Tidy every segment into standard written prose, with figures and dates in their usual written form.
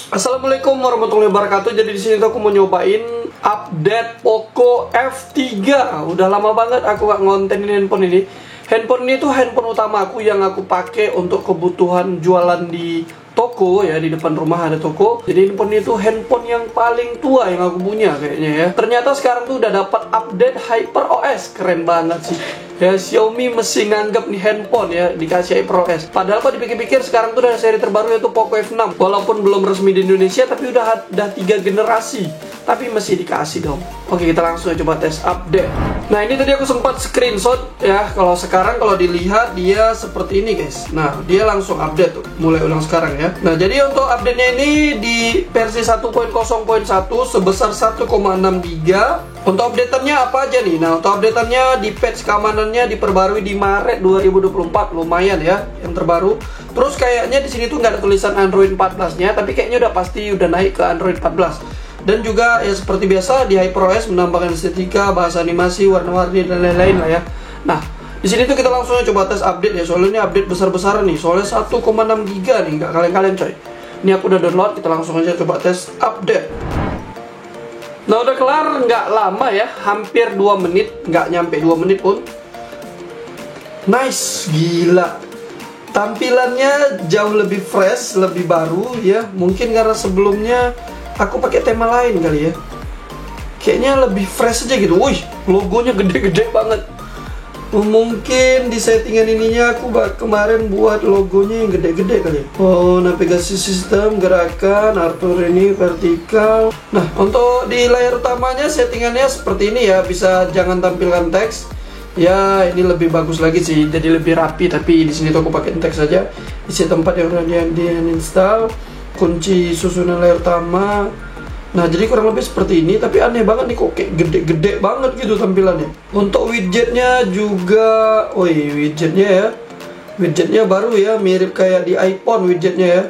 Assalamualaikum warahmatullahi wabarakatuh. Jadi di sini tuh aku mau nyobain update Poco F3. Udah lama banget aku gak ngontenin handphone ini. Handphone ini tuh handphone utama aku yang aku pakai untuk kebutuhan jualan di toko ya, di depan rumah ada toko. Jadi handphone ini tuh handphone yang paling tua yang aku punya kayaknya ya. Ternyata sekarang tuh udah dapat update HyperOS. Keren banget sih. Ya, Xiaomi mesti nganggap nih handphone ya dikasih HyperOS. Padahal kok dipikir-pikir sekarang tuh udah seri terbaru yaitu Poco F6. Walaupun belum resmi di Indonesia tapi udah 3 generasi. Tapi masih dikasih dong. Oke, kita langsung coba tes update. Nah, ini tadi aku sempat screenshot ya. Kalau sekarang kalau dilihat dia seperti ini guys. Nah, dia langsung update tuh. Mulai ulang sekarang ya. Nah, jadi untuk update-nya ini di versi 1.0.1 sebesar 1,6 GB. Untuk update-nya apa aja nih? Nah, untuk update-nya di patch keamanannya diperbarui di Maret 2024, lumayan ya yang terbaru. Terus kayaknya di sini tuh nggak ada tulisan Android 14-nya, tapi kayaknya udah pasti udah naik ke Android 14. Dan juga ya seperti biasa di HyperOS menambahkan estetika, bahasa animasi, warna-warni dan lain-lain lah ya. Nah, di sini tuh kita langsung coba tes update ya. Soalnya ini update besar-besaran nih. Soalnya 1,6 GB nih, nggak kaleng-kaleng coy. Ini aku udah download, kita langsung aja coba tes update. Nah, udah kelar, nggak lama ya, hampir 2 menit, nggak nyampe 2 menit pun. Nice, gila. Tampilannya jauh lebih fresh, lebih baru ya. Mungkin karena sebelumnya aku pakai tema lain kali ya. Kayaknya lebih fresh aja gitu. Wih, logonya gede-gede banget. Mungkin di settingan ininya aku kemarin buat logonya yang gede-gede kali. Oh, navigasi sistem, gerakan, atur ini vertikal. Nah, untuk di layar utamanya settingannya seperti ini ya. Bisa jangan tampilkan teks. Ya, ini lebih bagus lagi sih. Jadi lebih rapi. Tapi di sini tuh aku pakai teks saja. Isi tempat yang udah di-install. Kunci susunan layar utama. Nah, jadi kurang lebih seperti ini. Tapi aneh banget nih, kok kayak gede-gede banget gitu tampilannya. Untuk widgetnya juga, widgetnya ya, widgetnya baru ya, mirip kayak di iPhone widgetnya ya.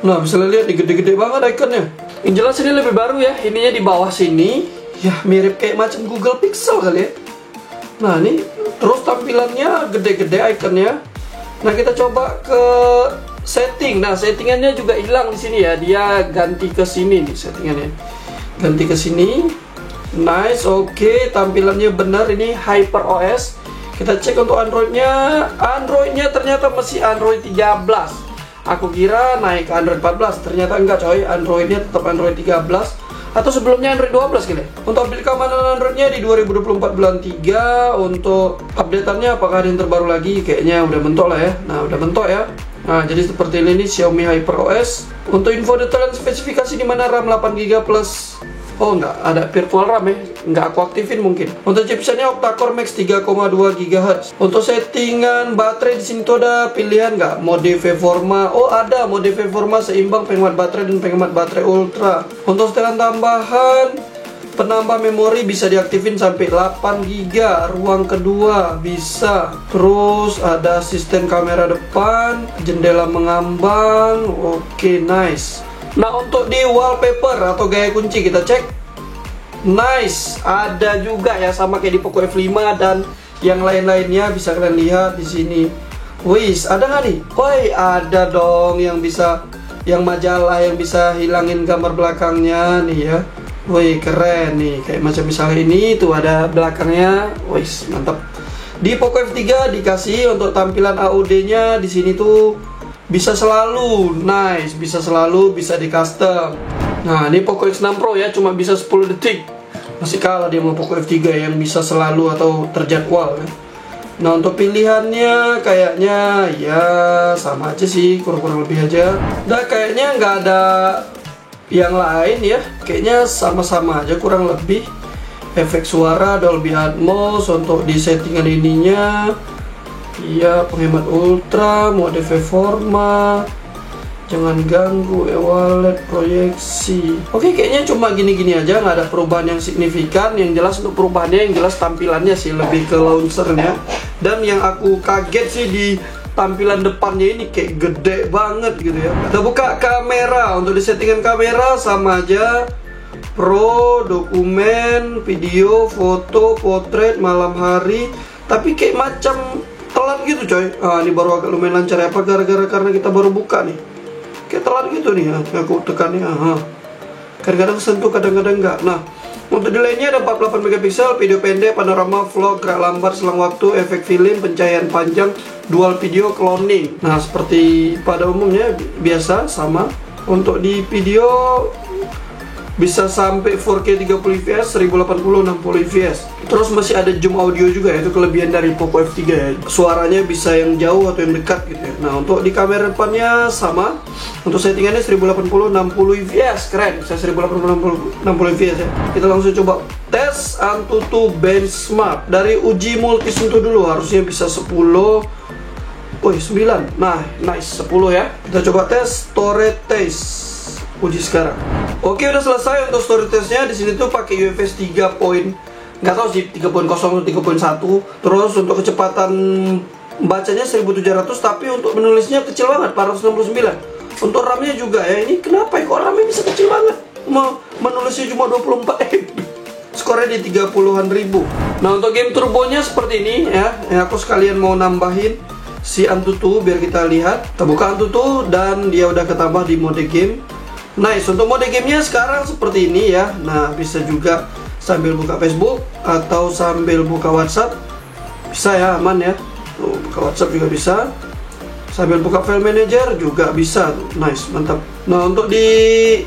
Nah, bisa lihat nih, gede-gede banget ikonnya. Yang jelas ini lebih baru ya. Ininya di bawah sini ya, mirip kayak macam Google Pixel kali ya. Nah, ini terus tampilannya gede-gede ikonnya. Nah, kita coba ke setting. Nah, settingannya juga hilang di sini ya. Dia ganti ke sini nih settingannya. Ganti ke sini. Nice, oke. Tampilannya benar, ini HyperOS. Kita cek untuk Androidnya. Androidnya ternyata masih Android 13. Aku kira naik ke Android 14. Ternyata enggak coy. Androidnya tetap Android 13. Atau sebelumnya Android 12 kali. Untuk update keamanan Androidnya di 2024 bulan 3. Untuk updateannya apakah ada yang terbaru lagi? Kayaknya udah mentok lah ya. Nah, udah mentok ya. Nah, jadi seperti ini nih Xiaomi HyperOS. Untuk info detail dan spesifikasi di mana RAM 8GB plus, enggak ada virtual RAM ya, enggak aku aktifin mungkin. Untuk chipsetnya octa-core max 3,2 GHz. Untuk settingan baterai di sini tuh ada pilihan enggak? Mode V-Forma. Oh, ada mode V-Forma seimbang penghemat baterai dan penghemat baterai ultra. Untuk setelan tambahan, penambah memori bisa diaktifin sampai 8GB. Ruang kedua bisa. Terus ada sistem kamera depan, jendela mengambang. Oke, nice. Nah, untuk di wallpaper atau gaya kunci kita cek. Nice, ada juga ya, sama kayak di Poco F5 dan yang lain-lainnya bisa kalian lihat di sini. Wis, ada nggak nih? Woi, ada dong yang bisa, yang majalah yang bisa hilangin gambar belakangnya nih ya. Wih, keren nih, kayak macam misalnya ini tuh ada belakangnya. Wih, mantap. Di Poco F3 dikasih untuk tampilan AUD-nya di sini tuh bisa selalu. Nice, bisa selalu, bisa di custom. Nah, ini Poco X6 Pro ya, cuma bisa 10 detik. Masih kalah dia sama Poco F3 yang bisa selalu atau terjadwal ya. Nah, untuk pilihannya kayaknya ya sama aja sih, kurang-kurang lebih aja. Nah, kayaknya nggak ada yang lain ya, kayaknya sama-sama aja kurang lebih. Efek suara Dolby Atmos. Untuk di settingan ininya ya, penghemat ultra, mode V-Forma, jangan ganggu, e-wallet, proyeksi. Oke, kayaknya cuma gini-gini aja, nggak ada perubahan yang signifikan. Yang jelas untuk perubahannya, yang jelas tampilannya sih lebih ke launchernya. Dan yang aku kaget sih di tampilan depannya ini kayak gede banget gitu ya. Kita buka kamera. Untuk di settingan kamera sama aja. Pro, dokumen, video, foto, potret, malam hari. Tapi kayak macam telat gitu coy. Ini baru agak lumayan lancar ya. Apa gara-gara karena kita baru buka nih? kayak telat gitu nih ya, aku tekannya. Kadang-kadang sentuh, kadang-kadang enggak. Nah, untuk delaynya ada 48 megapiksel, video pendek, panorama, vlog, gerak lambat, selang waktu, efek film, pencahayaan panjang, dual video, cloning. Nah, seperti pada umumnya biasa sama. Untuk di video bisa sampai 4K 30 fps, 1080 60 fps. Terus masih ada zoom audio juga ya, itu kelebihan dari Poco F3 ya. Suaranya bisa yang jauh atau yang dekat gitu ya. Nah, untuk di kamera depannya sama. Untuk settingannya 1080 60 fps, keren. Bisa 1080 60 fps ya. Kita langsung coba tes Antutu Benchmark. Dari uji multi sentuh dulu, harusnya bisa 10. Wih, 9. Nah, nice, 10 ya. Kita coba tes storage test. Uji sekarang. Oke, udah selesai untuk storage testnya. Di sini tuh pakai UFS 3. Nggak tahu sih 3.0 atau 3.1. Terus untuk kecepatan bacanya 1700, tapi untuk menulisnya kecil banget, 469. Untuk RAM-nya juga ya. Ini kenapa ya kok RAM-nya bisa kecil banget? Menulisnya cuma 24 MB. Skornya di 30-an ribu. Nah, untuk game turbonya seperti ini ya. Aku sekalian mau nambahin si Antutu biar kita lihat. Kita buka Antutu dan dia udah ketambah di mode game. Nice, untuk mode gamenya sekarang seperti ini ya. Nah, bisa juga sambil buka Facebook atau sambil buka WhatsApp. Bisa ya, aman ya. Tuh, buka WhatsApp juga bisa. Sambil buka file manager juga bisa. Nice, mantap. Nah, untuk di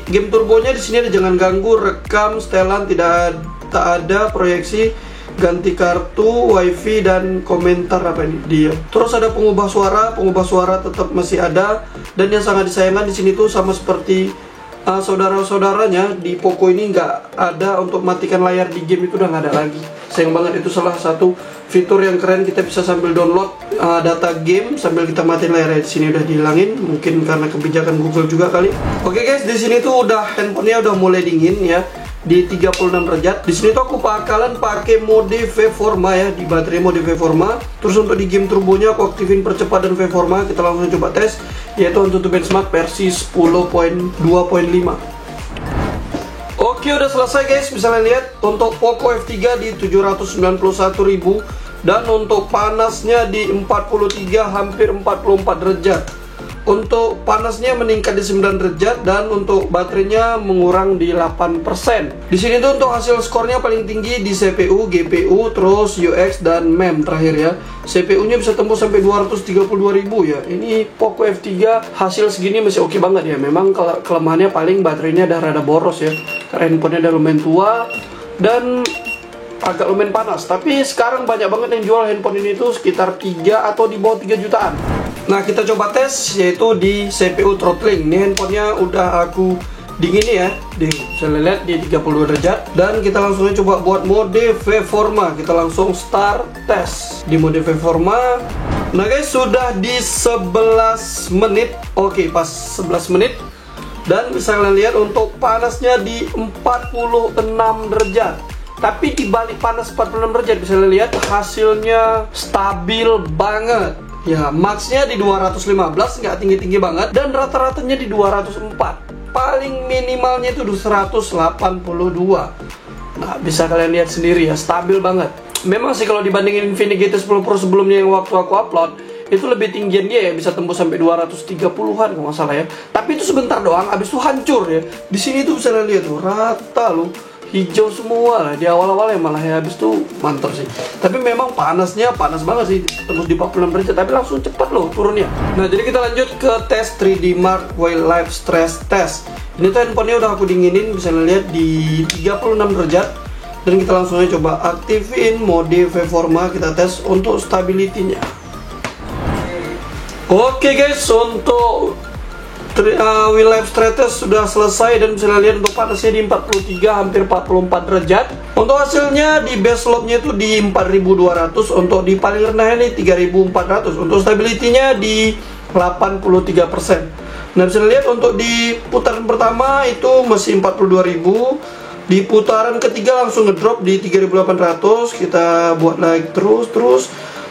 game turbonya di sini ada jangan ganggu, rekam, setelan, tak ada proyeksi, ganti kartu, wifi, dan komentar apa ini dia. Terus ada pengubah suara tetap masih ada. Dan yang sangat disayangkan di sini tuh sama seperti saudara-saudaranya di Poco ini nggak ada untuk matikan layar di game, itu udah nggak ada lagi. Sayang banget, itu salah satu fitur yang keren, kita bisa sambil download data game sambil kita matiin layarnya. Di sini udah dihilangin, mungkin karena kebijakan Google juga kali. Oke guys, di sini tuh udah handphonenya udah mulai dingin ya. Di 36 derajat. Di sini tuh aku bakalan pakai mode V-Forma ya, di baterai mode V-Forma. Terus untuk di game turbonya aku aktifin percepatan V-Forma. Kita langsung coba tes, yaitu Antutu Benchmark versi 10.2.5. Oke, udah selesai guys. Bisa lihat untuk Poco F3 di 791.000 dan untuk panasnya di 43 hampir 44 derajat. Untuk panasnya meningkat di 9 derajat dan untuk baterainya mengurang di 8%. Di sini tuh untuk hasil skornya paling tinggi di CPU, GPU, terus UX dan MEM terakhir ya. CPU-nya bisa tembus sampai 232.000 ya. Ini Poco F3 hasil segini masih oke banget ya. Memang kelemahannya paling baterainya udah rada boros ya. Karena handphonenya udah lumayan tua dan agak lumayan panas. Tapi sekarang banyak banget yang jual handphone ini tuh sekitar 3 atau di bawah 3 jutaan. Nah, kita coba tes yaitu di CPU throttling. Ini handphonenya udah aku dingini ya. Bisa lihat di 32 derajat. Dan kita langsung coba buat mode V-Forma. Kita langsung start test di mode V-Forma. Nah guys, sudah di 11 menit. Oke, pas 11 menit. Dan bisa kalian lihat untuk panasnya di 46 derajat. Tapi di balik panas 46 derajat bisa kalian lihat hasilnya stabil banget. Ya, max-nya di 215, nggak tinggi-tinggi banget. Dan rata-ratanya di 204. Paling minimalnya itu di 182. Nah, bisa kalian lihat sendiri ya, stabil banget. Memang sih kalau dibandingin Infinix GT10 Pro sebelumnya yang waktu aku upload, itu lebih tinggian dia ya, bisa tembus sampai 230-an kalau nggak salah ya. Tapi itu sebentar doang, abis itu hancur ya. Di sini tuh bisa lihat tuh, rata loh. Hijau semua lah di awal-awal ya, malah ya habis itu mantap sih. Tapi memang panasnya panas banget sih, tembus di 46 derajat, tapi langsung cepat loh turunnya. Nah, jadi kita lanjut ke tes 3D Mark Wildlife Stress Test. Ini tuh handphonenya udah aku dinginin, bisa lihat di 36 derajat. Dan kita langsung aja coba aktifin mode V-Forma, kita tes untuk stability-nya. Oke guys, untuk Wildlife Stress Test sudah selesai dan bisa lihat untuk panasnya di 43 hampir 44 derajat. Untuk hasilnya di baseload-nya itu di 4200, untuk di paling rendahnya ini 3400. Untuk stability-nya di 83%. Nah, bisa lihat untuk di putaran pertama itu masih 42.000. Di putaran ketiga langsung ngedrop di 3800. Kita buat naik terus.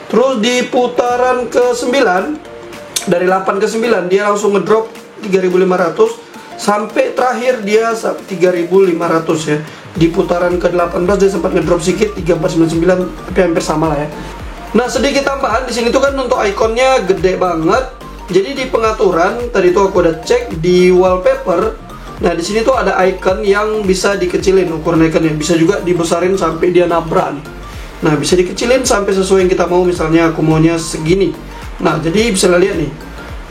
Terus di putaran ke-9 dari 8 ke 9 dia langsung ngedrop 3.500 sampai terakhir dia 3.500 ya. Di putaran ke-18 dia sempat ngedrop sedikit 3499, tapi hampir sama lah ya. Nah, sedikit tambahan di sini tuh kan untuk ikonnya gede banget. Jadi di pengaturan tadi tuh aku udah cek di wallpaper. Nah di sini tuh ada icon yang bisa dikecilin ukuran iconnya, bisa juga dibesarin sampai dia nabrak nih. Nah bisa dikecilin sampai sesuai yang kita mau, misalnya aku maunya segini. Nah jadi bisa lihat nih.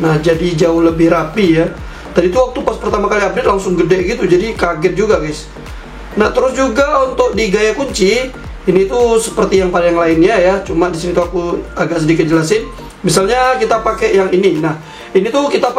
Nah jadi jauh lebih rapi ya. Tadi tuh waktu pas pertama kali update langsung gede gitu, jadi kaget juga guys. Nah terus juga untuk di gaya kunci ini tuh seperti yang pada yang lainnya ya, cuma di sini tuh aku agak sedikit jelasin. Misalnya kita pakai yang ini. Nah ini tuh kita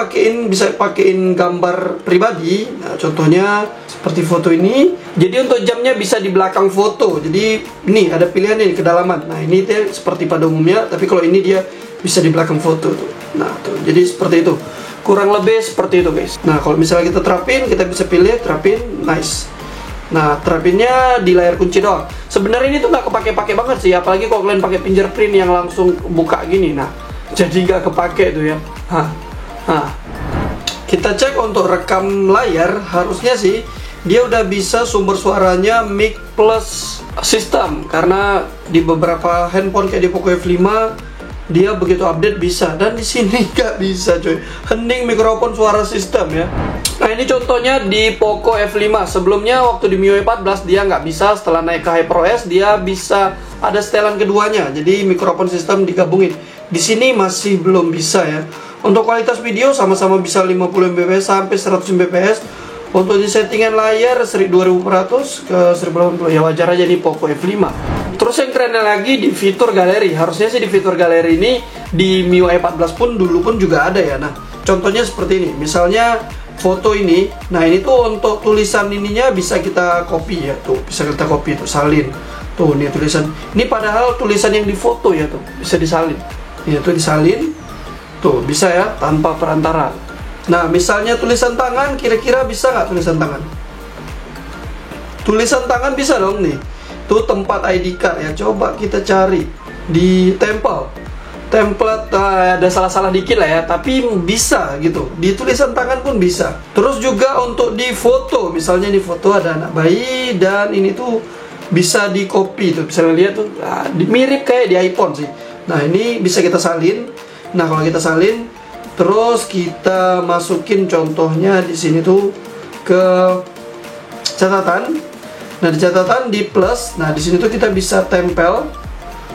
bisa pakein gambar pribadi. Nah contohnya seperti foto ini. Jadi untuk jamnya bisa di belakang foto. Jadi ini ada pilihan nih kedalaman. Nah ini dia seperti pada umumnya, tapi kalau ini dia bisa di belakang foto tuh. Nah tuh jadi seperti itu, kurang lebih seperti itu guys. Nah kalau misalnya kita terapin, kita bisa pilih terapin, nice. Nah terapinnya di layar kunci doang. Sebenarnya ini tuh nggak kepake-pake banget sih, apalagi kalau kalian pakai fingerprint yang langsung buka gini. Nah jadi nggak kepake tuh ya. Kita cek untuk rekam layar, harusnya sih dia udah bisa sumber suaranya mic plus system, karena di beberapa handphone kayak di Poco F5 dia begitu update bisa, dan di sini nggak bisa coy. Hening mikrofon suara sistem ya. Nah ini contohnya di Poco F5. Sebelumnya waktu di MIUI 14 dia nggak bisa, setelah naik ke HyperOS dia bisa ada setelan keduanya. Jadi mikrofon sistem digabungin. Di sini masih belum bisa ya. Untuk kualitas video sama-sama bisa 50 Mbps sampai 100 Mbps. Untuk di settingan layar 2400 ke 1080 ya wajar aja di Poco F5. Terus yang kerennya lagi di fitur galeri. Harusnya sih di fitur galeri ini di MIUI 14 pun dulu pun juga ada ya. Nah, contohnya seperti ini. Misalnya foto ini. Nah, ini tuh untuk tulisan ininya bisa kita copy ya. Tuh, bisa kita copy tuh, salin. Tuh, ini tulisan. Ini padahal tulisan yang di foto ya tuh, bisa disalin. Ini tuh disalin. Tuh, bisa ya tanpa perantara. Nah, misalnya tulisan tangan, kira-kira bisa nggak tulisan tangan? Tulisan tangan bisa dong nih. Tuh tempat ID card ya, coba kita cari di template, ada salah-salah dikit lah ya, tapi bisa gitu. Di tulisan tangan pun bisa. Terus juga untuk di foto, misalnya di foto ada anak bayi dan ini tuh bisa di copy tuh, bisa lihat tuh, mirip kayak di iPhone sih. Nah ini bisa kita salin. Nah kalau kita salin, terus kita masukin contohnya di sini tuh ke catatan. Nah di catatan di plus, nah di sini tuh kita bisa tempel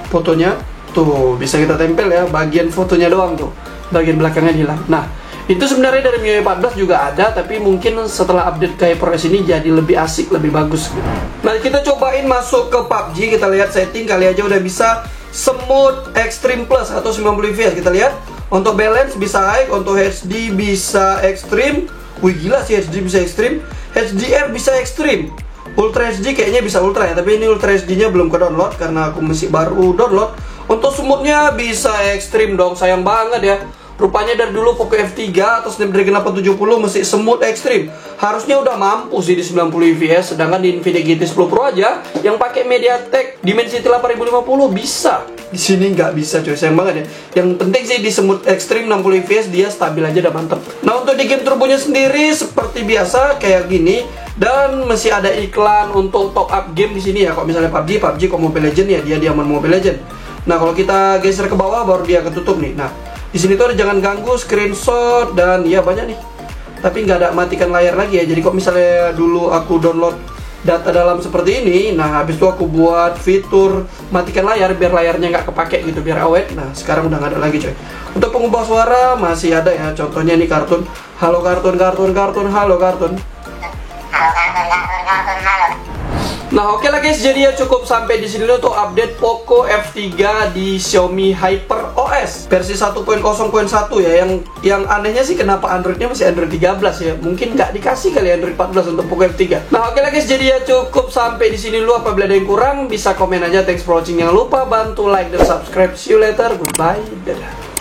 fotonya, tuh bisa kita tempel ya, bagian fotonya doang tuh, bagian belakangnya hilang. Nah itu sebenarnya dari MIUI 14 juga ada, tapi mungkin setelah update ke HyperOS ini jadi lebih asik, lebih bagus gitu. Nah kita cobain masuk ke PUBG, kita lihat setting kali aja udah bisa Smooth Extreme Plus atau 90 fps. Kita lihat untuk balance bisa high, untuk HD bisa extreme. Wih gila sih HD bisa extreme, HDR bisa extreme. Ultra HD kayaknya bisa ultra ya, tapi ini Ultra HD nya belum ke download karena aku masih baru download. Untuk smoothnya bisa extreme dong, sayang banget ya. Rupanya dari dulu Poco F3 atau Snapdragon 870 masih smooth extreme. Harusnya udah mampu sih di 90 fps, sedangkan di Nvidia GT 10 Pro aja yang pakai MediaTek Dimensity 8050 bisa. Di sini nggak bisa coy, sayang banget ya. Yang penting sih di smooth extreme 60 fps dia stabil aja udah mantep. Nah untuk di game turbonya sendiri seperti biasa kayak gini, dan masih ada iklan untuk top up game di sini ya. Kalau misalnya PUBG kok Mobile Legend ya dia diaman Mobile Legend. Nah kalau kita geser ke bawah baru dia ketutup nih. Nah di sini tuh ada jangan ganggu, screenshot, dan ya banyak nih. Tapi nggak ada matikan layar lagi ya. Jadi kok misalnya dulu aku download data dalam seperti ini, nah habis itu aku buat fitur matikan layar biar layarnya nggak kepake gitu, biar awet. Nah sekarang udah nggak ada lagi coy. Untuk pengubah suara masih ada ya. Contohnya nih kartun, halo kartun, halo kartun. Nah oke lah guys, jadi ya cukup sampai di sini untuk update Poco F3 di Xiaomi HyperOS versi 1.0.1 ya. Yang anehnya sih kenapa Androidnya masih Android 13 ya. Mungkin nggak dikasih kali Android 14 untuk Poco F3. Nah oke lah guys, jadi ya cukup sampai di sini dulu. Apabila ada yang kurang bisa komen aja. Thanks for watching. Jangan lupa bantu like dan subscribe. See you later. Goodbye. Dadah.